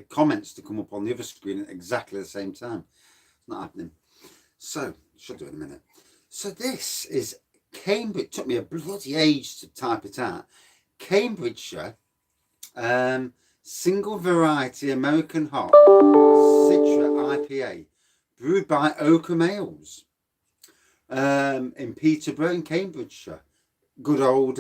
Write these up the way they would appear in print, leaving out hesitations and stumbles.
the comments to come up on the other screen at exactly the same time. It's not happening. So, should do it in a minute. So this is Cambridge. It took me a bloody age to type it out. Cambridgeshire single variety American hop Citra IPA, brewed by Oakham Ales in Peterborough in Cambridgeshire. Good old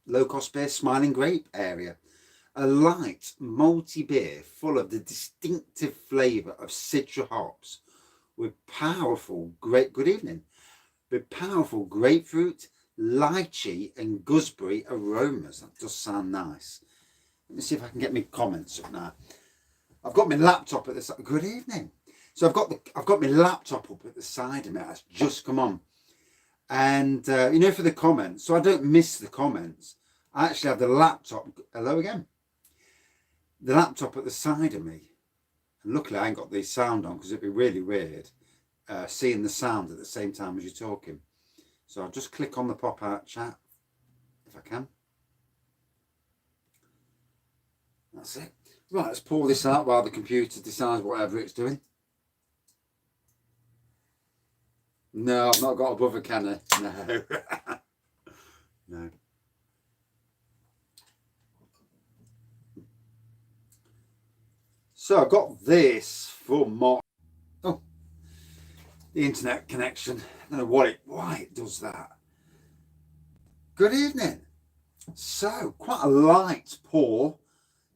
low-cost beer, Smiling Grape area. A light, malty beer full of the distinctive flavour of Citra hops with powerful, good evening, with powerful grapefruit, lychee and gooseberry aromas. That does sound nice. Let me see if I can get my comments up now. I've got my laptop at the side. Good evening. So I've got my laptop up at the side of me. It's just come on. And, you know, for the comments, so I don't miss the comments, I actually have the laptop, hello again, the laptop at the side of me. And luckily I ain't got the sound on because it'd be really weird seeing the sound at the same time as you're talking. So I'll just click on the pop-out chat, if I can. That's it. Right, let's pull this out while the computer decides whatever it's doing. No, I've not got above a can. No. No. So I got this from Mark. Oh, the internet connection. I don't know why it does that. Good evening. So, quite a light pour.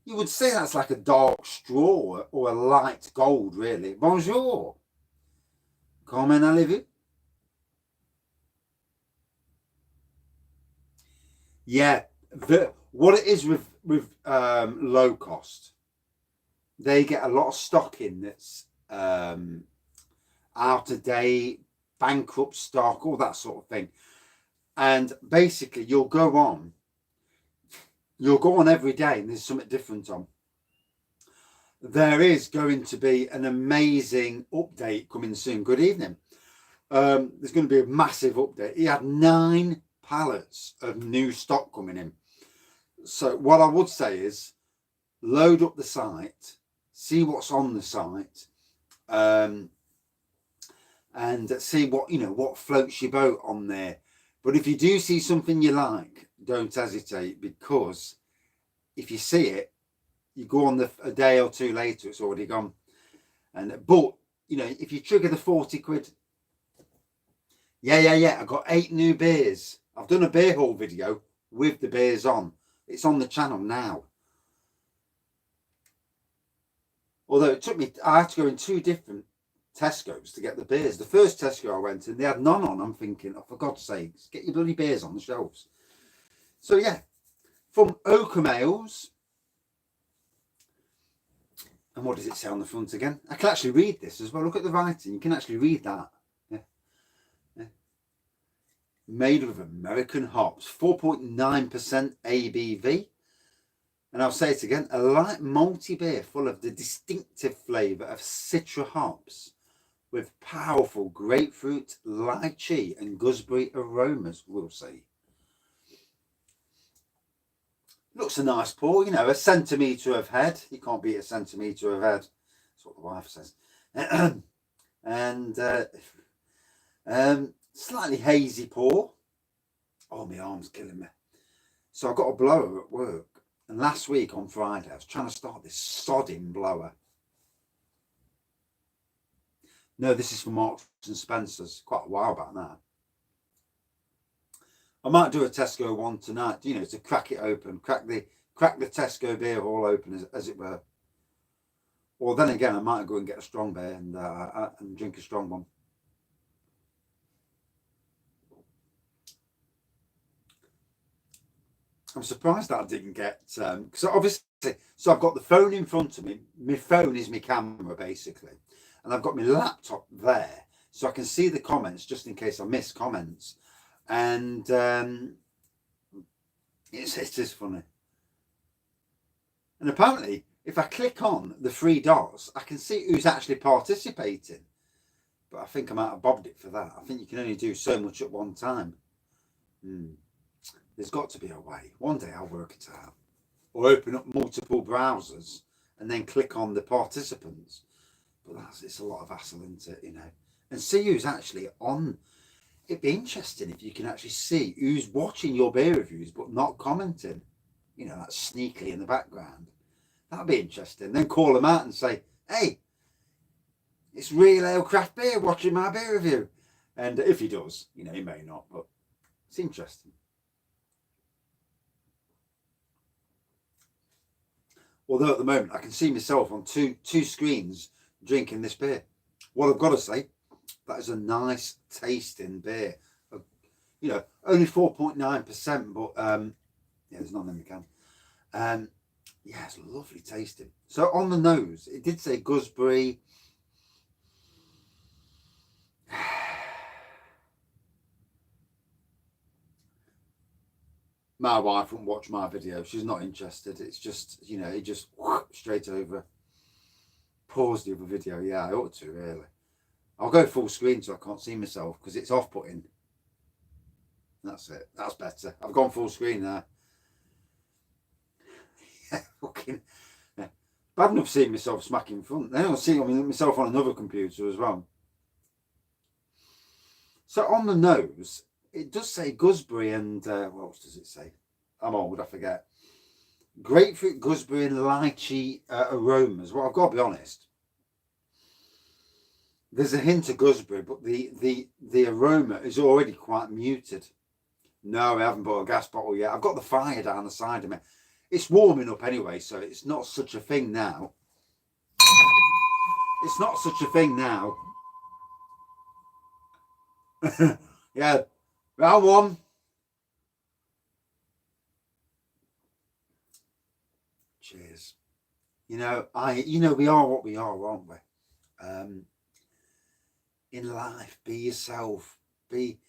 You would say that's like a dark straw or a light gold, really. Bonjour. Comment allez-vous? Yeah, what it is with low cost, they get a lot of stock in that's out of date, bankrupt stock, all that sort of thing. And basically you'll go on every day and there's something different on. There is going to be an amazing update coming soon. Good evening. There's going to be a massive update. He had 9 pallets of new stock coming in. So what I would say is load up the site, see what's on the site, and see what floats your boat on there. But if you do see something you like, don't hesitate, because if you see it, you go on a day or two later, it's already gone. But if you trigger the 40 quid, yeah, I got 8 new beers. I've done a beer haul video with the beers on. It's on the channel now. Although it took me, I had to go in 2 different Tesco's to get the beers. The first Tesco I went in, they had none on. I'm thinking, oh, for God's sakes, get your bloody beers on the shelves. So yeah, from Oakham Ales. And what does it say on the front again? I can actually read this as well. Look at the writing. You can actually read that. Yeah. Made with American hops, 4.9% ABV. And I'll say it again, a light malty beer full of the distinctive flavour of Citra hops with powerful grapefruit, lychee and gooseberry aromas, we'll see. Looks a nice pour, a centimetre of head. You can't beat a centimetre of head. That's what the wife says. And slightly hazy pour. Oh, my arm's killing me. So I've got a blower at work. And last week on Friday, I was trying to start this sodding blower. No, this is from Marks and Spencer's. Quite a while back now. I might do a Tesco one tonight, to crack it open, crack the Tesco beer all open, as it were. Or then again, I might go and get a strong beer and drink a strong one. I'm surprised that I didn't get, because obviously, so I've got the phone in front of me. My phone is my camera, basically. And I've got my laptop there, so I can see the comments, just in case I miss comments. And it is funny. And apparently, if I click on the 3 dots, I can see who's actually participating. But I think I might have bobbed it for that. I think you can only do so much at one time. There's got to be a way. One day I'll work it out. or open up multiple browsers and then click on the participants. But it's a lot of hassle, isn't it, you know? And see who's actually on. It'd be interesting if you can actually see who's watching your beer reviews but not commenting. You know, that's sneakily in the background. That'd be interesting. Then call them out and say, hey, it's Real Ale Craft Beer watching my beer review. And if he does, you know, he may not, but it's interesting. Although at the moment I can see myself on two screens drinking this beer. What I've got to say, that is a nice tasting beer. You know, only 4.9%, but yeah, there's none in the can. Yeah, it's lovely tasting. So on the nose, it did say gooseberry. My wife won't watch my video. She's not interested. It's just, you know, it just straight over. Pause the other video. Yeah, I ought to, really. I'll go full screen so I can't see myself because it's off-putting. That's it. That's better. I've gone full screen now. Yeah, fucking... Yeah. Bad enough seeing myself smacking in front. Then I'll see myself on another computer as well. So on the nose, it does say gooseberry and... what else does it say? I'm old, I forget. Grapefruit, gooseberry and lychee aromas. Well, I've got to be honest. There's a hint of gooseberry, but the aroma is already quite muted. No, I haven't bought a gas bottle yet. I've got the fire down the side of me. It's warming up anyway, so it's not such a thing now. It's not such a thing now. Yeah, round one. Cheers. You know, we are what we are, aren't we? In life, be yourself. Be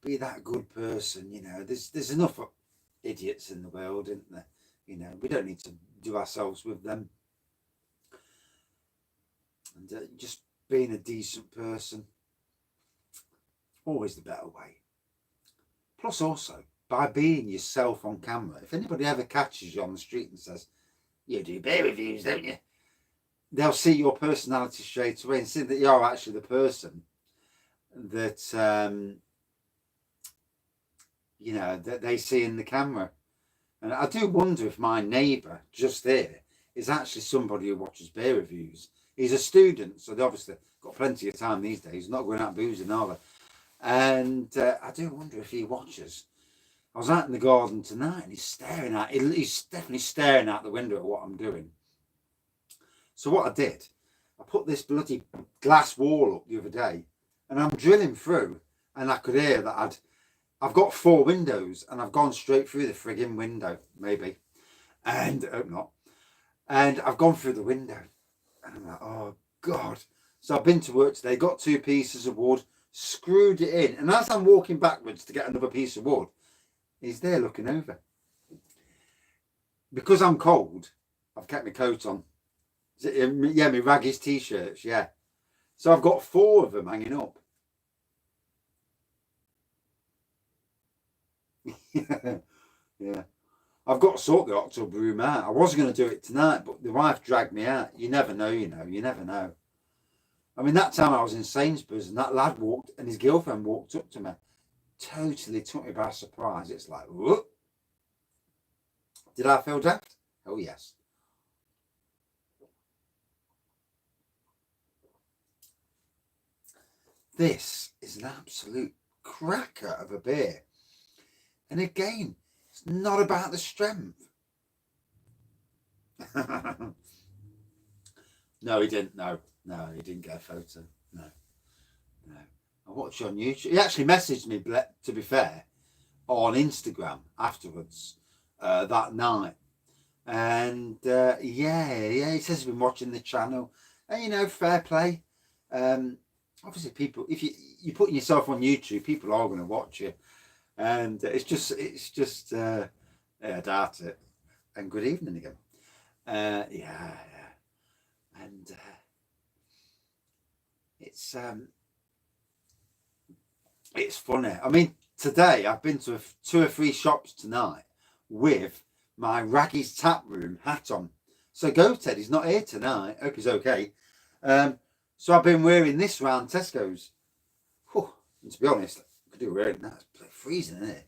that good person. You know, there's enough idiots in the world, isn't there? You know, we don't need to do ourselves with them. And just being a decent person, always the better way. Plus, also by being yourself on camera. If anybody ever catches you on the street and says, "You do beer reviews, don't you?" They'll see your personality straight away and see that you're actually the person that you know, that they see in the camera. And I do wonder if my neighbour just there is actually somebody who watches beer reviews. He's a student, so they obviously got plenty of time these days, not going out boozing, are they? And I do wonder if he watches. I was out in the garden tonight and he's definitely staring out the window at what I'm doing. So what I did, I put this bloody glass wall up the other day and I'm drilling through and I could hear that I've got 4 windows and I've gone straight through the frigging window, maybe. And I hope not. And I've gone through the window. And I'm like, oh God. So I've been to work today, got 2 pieces of wood, screwed it in. And as I'm walking backwards to get another piece of wood, he's there looking over. Because I'm cold, I've kept my coat on. Yeah, my raggies t-shirts, yeah. So I've got 4 of them hanging up. Yeah. I've got to sort the October room out. I was going to do it tonight, but the wife dragged me out. You never know, you know. You never know. I mean, that time I was in Sainsbury's and that lad walked and his girlfriend walked up to me. Totally took me by surprise. It's like, whoop. Did I feel daft? Oh, yes. This is an absolute cracker of a beer. And again, it's not about the strength. No, he didn't. No, he didn't get a photo. No. I watched on YouTube. He actually messaged me, to be fair, on Instagram afterwards that night. And yeah, he says he's been watching the channel. And, you know, fair play. Obviously, people, if you're putting yourself on YouTube, people are going to watch you. And it's just yeah, I doubt it. And good evening again. Yeah. And it's funny. I mean, today I've been to 2 or 3 shops tonight with my Raggy's Tap Room hat on. So go, Ted. He's not here tonight. Hope he's okay. So I've been wearing this round Tesco's. Whew. And to be honest, I could do wearing that. It's freezing, isn't it?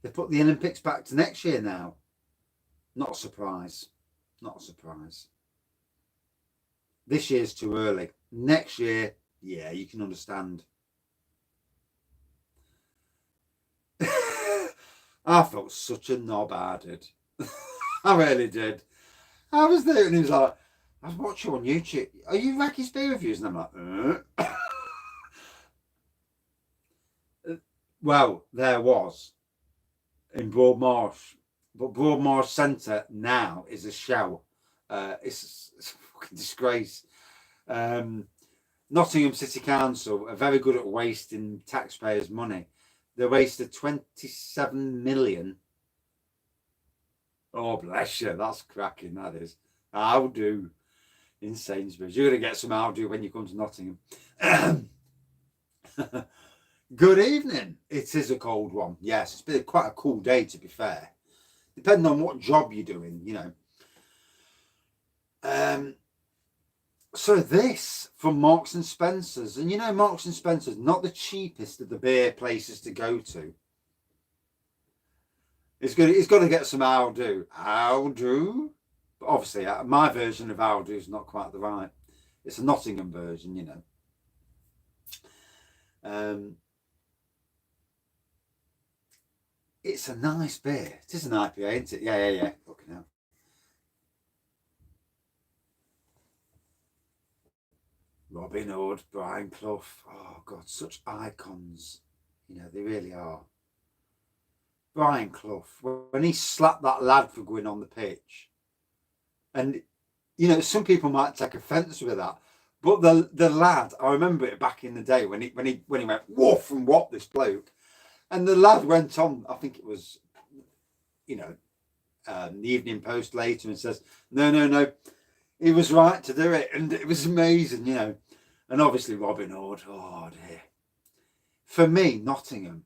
They put the Olympics back to next year now. Not a surprise. Not a surprise. This year's too early. Next year, yeah, you can understand. I felt such a knob, I did. I really did. I was there and he was like, I was watching on YouTube. Are you Raggy's beer reviews? And I'm like, Well, there was in Broadmarsh. But Broadmarsh Centre now is a shell. It's a fucking disgrace. Nottingham City Council are very good at wasting taxpayers' money. They wasted 27 million. Oh, bless you. That's cracking, that is. How do in Sainsbury's. You're going to get some how do when you come to Nottingham. Good evening. It is a cold one. Yes, it's been quite a cool day, to be fair. Depending on what job you're doing, you know. So this from Marks and Spencer's, and you know Marks and Spencer's not the cheapest of the beer places to go to. It's got to get some how do. But obviously, my version of how do is not quite the right. It's a Nottingham version, you know. It's a nice beer. It is an IPA, isn't it? Yeah. Fucking hell. Robin Hood, Brian Clough. Oh, God, such icons. You know, they really are. Brian Clough, when he slapped that lad for going on the pitch. And, you know, some people might take offence with that. But the lad, I remember it back in the day when he went, woof, and what this bloke. And the lad went on, I think it was, you know, the Evening Post later and says, no, he was right to do it. And it was amazing, you know. And obviously Robin Hood, oh dear. For me, Nottingham,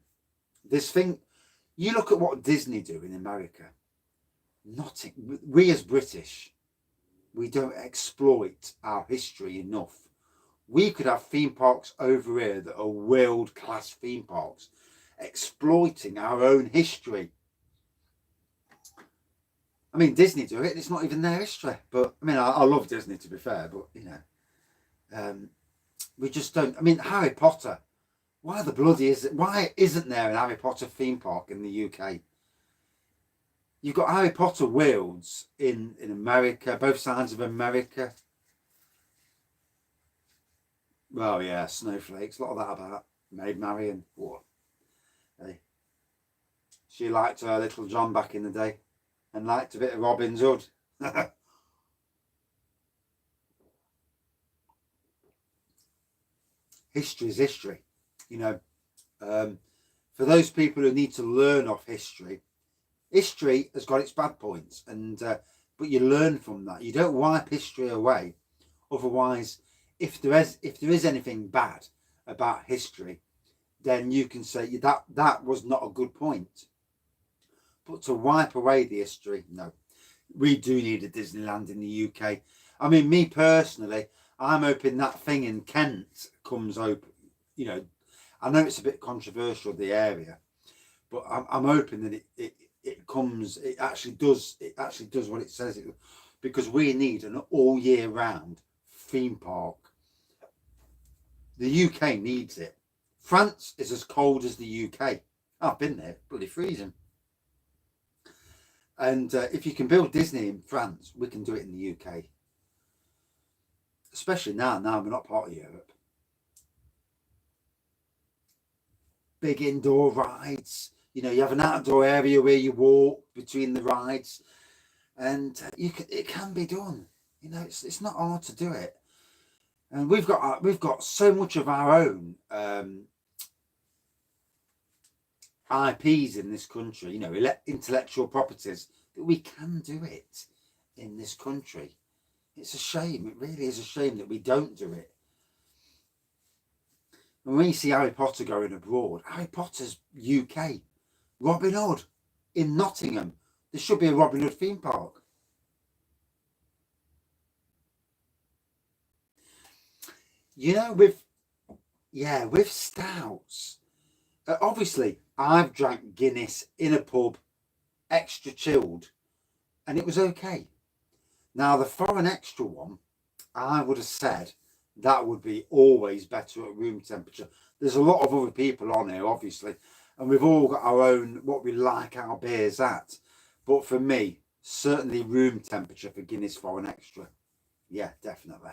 this thing, you look at what Disney do in America. We as British, we don't exploit our history enough. We could have theme parks over here that are world-class theme parks, exploiting our own history. I mean, Disney do it. It's not even their history. But, I mean, I love Disney, to be fair. But, you know, we just don't. I mean, Harry Potter. Why isn't there an Harry Potter theme park in the UK? You've got Harry Potter worlds in America, both sides of America. Well, yeah, snowflakes. A lot of that about Maid Marian. Whoa. Hey. She liked her Little John back in the day and liked a bit of Robin Hood. History is history. You know, for those people who need to learn off history, history has got its bad points, and but you learn from that. You don't wipe history away. Otherwise, if there is anything bad about history, then you can say that was not a good point. But to wipe away the history, no. We do need a Disneyland in the UK. I mean, me personally, I'm hoping that thing in Kent comes open. You know, I know it's a bit controversial, the area, but I'm hoping that it comes. It actually does what it says it, because we need an all year round theme park. The UK needs it. France is as cold as the UK. I've been there, bloody freezing. And if you can build Disney in France, we can do it in the UK. Especially now we're not part of Europe. Big indoor rides. You know, you have an outdoor area where you walk between the rides, and it can be done. You know, it's not hard to do it. And we've got so much of our own IPs in this country. You know, intellectual properties, that we can do it in this country. It's a shame. It really is a shame that we don't do it. And when you see Harry Potter going abroad, Harry Potter's UK, Robin Hood in Nottingham. There should be a Robin Hood theme park. You know, with stouts, obviously I've drank Guinness in a pub, extra chilled, and it was okay. Now the foreign extra one, I would have said that would be always better at room temperature. There's a lot of other people on here, obviously, and we've all got our own, what we like our beers at. But for me, certainly room temperature for Guinness foreign extra. Yeah, definitely.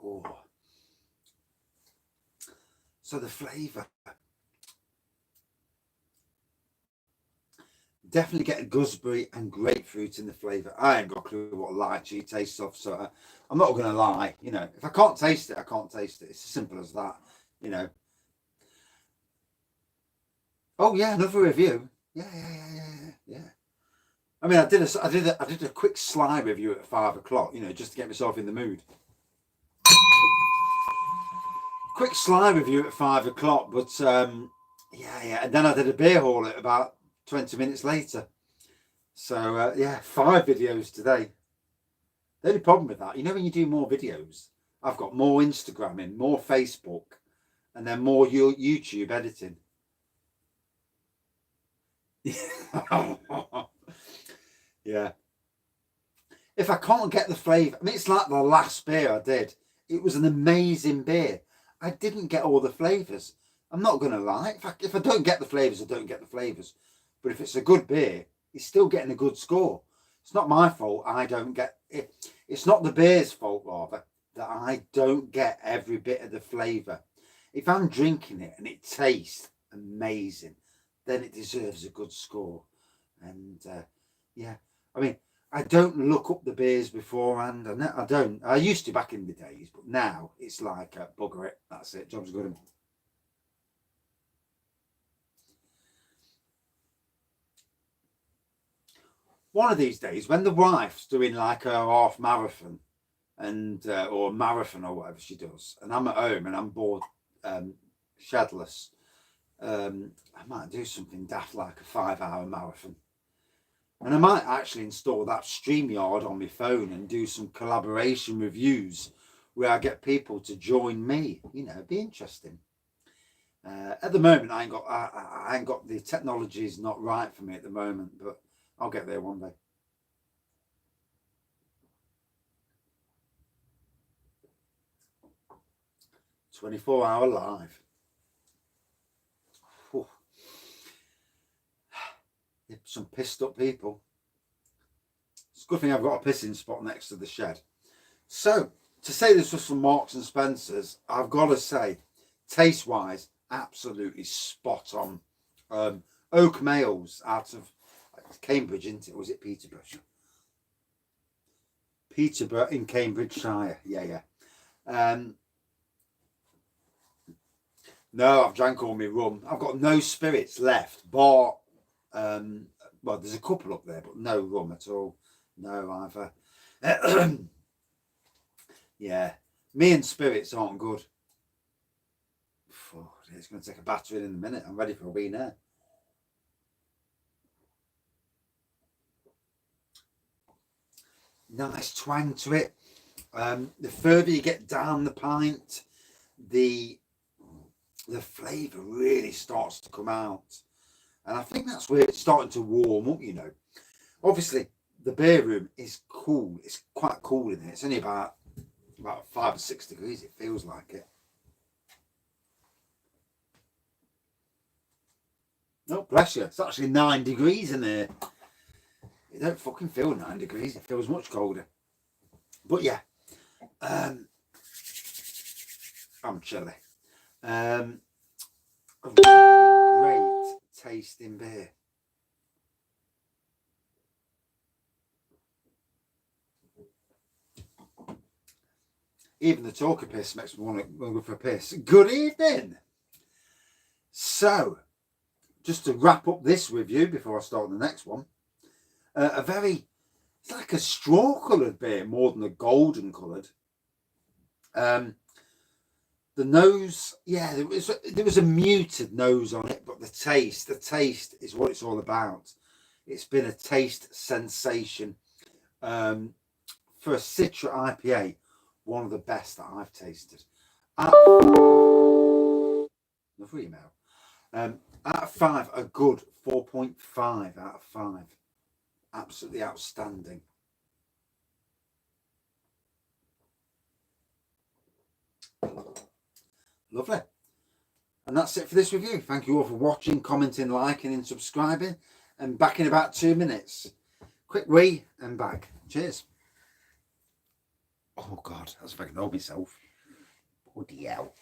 Oh. So the flavour. Definitely get gooseberry and grapefruit in the flavour. I ain't got a clue what lychee tastes of, so I'm not going to lie. You know, if I can't taste it, I can't taste it. It's as simple as that, you know. Oh yeah, another review. Yeah. I mean, I did a quick sly review at 5 o'clock, you know, just to get myself in the mood. Quick sly review at 5 o'clock, but yeah, and then I did a beer haul at about 20 minutes later. So yeah, 5 videos today. The only problem with that, you know, when you do more videos, I've got more Instagramming, more Facebook, and then more YouTube editing. Yeah. If I can't get the flavour, I mean, it's like the last beer I did. It was an amazing beer. I didn't get all the flavours. I'm not going to lie. If I don't get the flavours, I don't get the flavours. But if it's a good beer, it's still getting a good score. It's not my fault I don't get it. It's not the beer's fault, rather, that I don't get every bit of the flavour. If I'm drinking it and it tastes amazing, then it deserves a good score. And yeah, I mean, I don't look up the beers beforehand. I don't. I used to back in the days, but now it's like bugger it. That's it. Job's good. One of these days, when the wife's doing like a half marathon and or marathon or whatever she does, and I'm at home and I'm bored, shadless, I might do something daft like a 5-hour marathon. And I might actually install that StreamYard on my phone and do some collaboration reviews where I get people to join me. You know, it'd be interesting. At the moment, I ain't got the technology is not right for me at the moment, but I'll get there one day. "24-hour live." Whew. Some pissed up people. It's a good thing I've got a pissing spot next to the shed. So, to say this was from Marks and Spencer's, I've got to say, taste-wise, absolutely spot on. Oakham Ales out of Cambridge, isn't it? Or was it Peterborough? Peterborough in Cambridgeshire. Yeah. No, I've drank all my rum. I've got no spirits left, bar well, there's a couple up there, but no rum at all. No, I've yeah, me and spirits aren't good. Oh, it's going to take a battering in a minute. I'm ready for a wee now. Nice twang to it. The further you get down the pint, the flavour really starts to come out. And I think that's where it's starting to warm up, you know. Obviously, the beer room is cool. It's quite cool in here. It's only about 5 or 6 degrees, it feels like it. Oh, bless you. It's actually 9 degrees in there. It don't fucking feel 9 degrees. It feels much colder. But yeah. I'm chilly. A really great tasting beer. Even the talk of piss makes me want to go for a piss. Good evening. So, just to wrap up this review before I start the next one, a very It's like a straw coloured beer more than a golden coloured. The nose, yeah, there was a muted nose on it, but the taste is what it's all about. It's been a taste sensation. For a Citra IPA, one of the best that I've tasted. Another email. Out of 5, a good 4.5 out of 5. Absolutely outstanding. Lovely. And that's it for this review. Thank you all for watching, commenting, liking and subscribing. And back in about 2 minutes. Quick wee and back. Cheers. Oh God, that's if I can hold myself. Bloody hell.